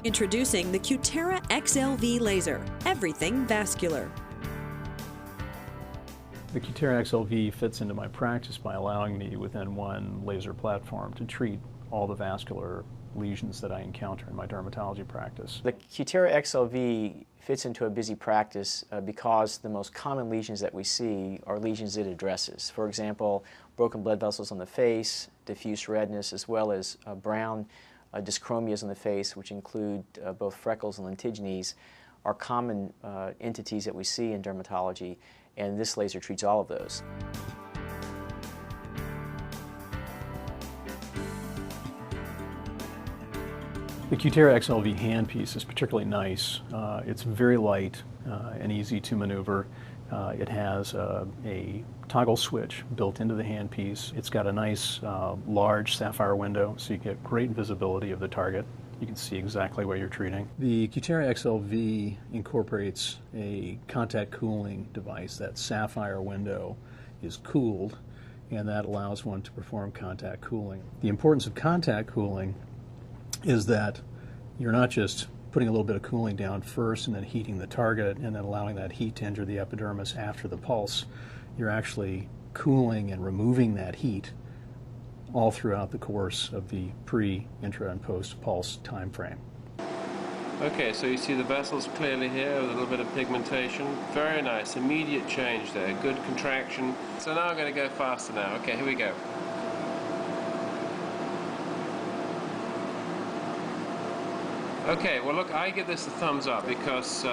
Introducing the Cutera XLV laser, everything vascular. The Cutera XLV fits into my practice by allowing me within one laser platform to treat all the vascular lesions that I encounter in my dermatology practice. The Cutera XLV fits into a busy practice because the most common lesions that we see are lesions it addresses. For example, broken blood vessels on the face, diffuse redness, as well as brown dyschromias on the face, which include both freckles and lentigines, are common entities that we see in dermatology, and this laser treats all of those. The Cutera XLV handpiece is particularly nice. It's very light and easy to maneuver. It has a toggle switch built into the handpiece. It's got a nice large sapphire window, so you get great visibility of the target. You can see exactly what you're treating. The Cutera XLV incorporates a contact cooling device. That sapphire window is cooled, and that allows one to perform contact cooling. The importance of contact cooling is that you're not just putting a little bit of cooling down first and then heating the target and then allowing that heat to enter the epidermis after the pulse. You're actually cooling and removing that heat all throughout the course of the pre, intra, and post-pulse time frame. Okay, so you see the vessels clearly here with a little bit of pigmentation. Very nice, immediate change there, good contraction. So now I'm going to go faster now. Okay, here we go. Okay, well look, I give this a thumbs up because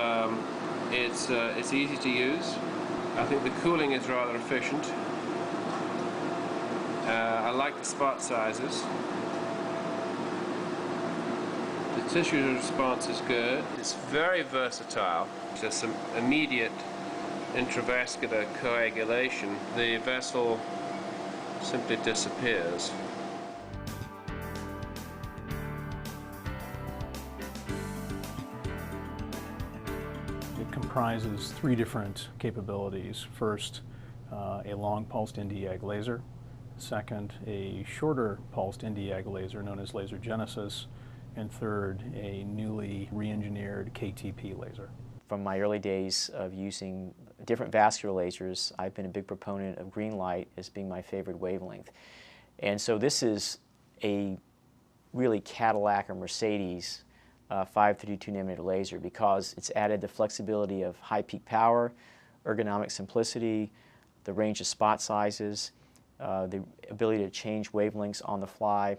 it's easy to use. I think the cooling is rather efficient. I like the spot sizes. The tissue response is good. It's very versatile. There's some immediate intravascular coagulation. The vessel simply disappears. It comprises three different capabilities. First, a long pulsed Nd:YAG laser. Second, a shorter pulsed Nd:YAG laser known as laser genesis. And third, a newly re-engineered KTP laser. From my early days of using different vascular lasers, I've been a big proponent of green light as being my favorite wavelength. And so this is a really Cadillac or Mercedes 532 nanometer laser because it's added the flexibility of high peak power, ergonomic simplicity, the range of spot sizes, the ability to change wavelengths on the fly,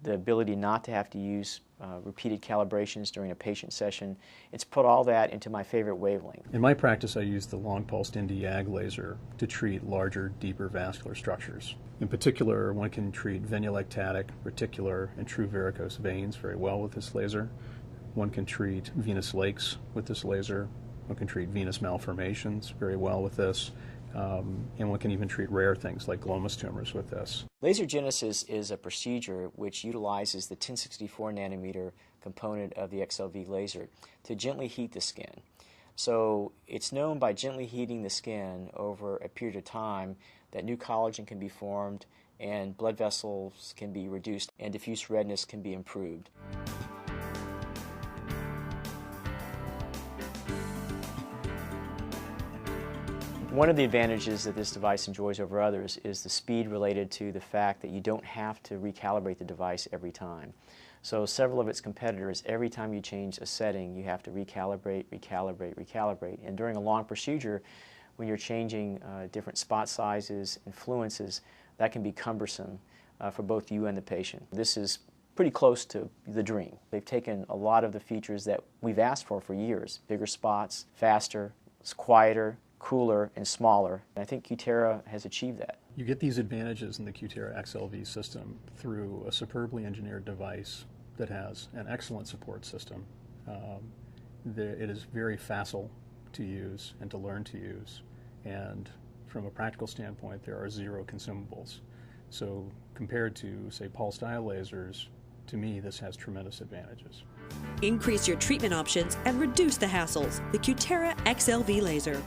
the ability not to have to use repeated calibrations during a patient session. It's put all that into my favorite wavelength. In my practice, I use the long pulsed Nd:YAG laser to treat larger, deeper vascular structures. In particular, one can treat venulectatic, reticular, and true varicose veins very well with this laser. One can treat venous lakes with this laser. One can treat venous malformations very well with this. And one can even treat rare things like glomus tumors with this. Laser genesis is a procedure which utilizes the 1064 nanometer component of the XLV laser to gently heat the skin. So it's known by gently heating the skin over a period of time that new collagen can be formed and blood vessels can be reduced and diffuse redness can be improved. One of the advantages that this device enjoys over others is the speed related to the fact that you don't have to recalibrate the device every time. So several of its competitors, every time you change a setting, you have to recalibrate, recalibrate, recalibrate. And during a long procedure, when you're changing different spot sizes and fluences, that can be cumbersome for both you and the patient. This is pretty close to the dream. They've taken a lot of the features that we've asked for years. Bigger spots, faster, it's quieter, cooler, and smaller. And I think Cutera has achieved that. You get these advantages in the Cutera XLV system through a superbly engineered device that has an excellent support system. It is very facile to use and to learn to use. And from a practical standpoint, there are zero consumables. So compared to, say, pulsed dye lasers, to me, this has tremendous advantages. Increase your treatment options and reduce the hassles. The Cutera XLV laser.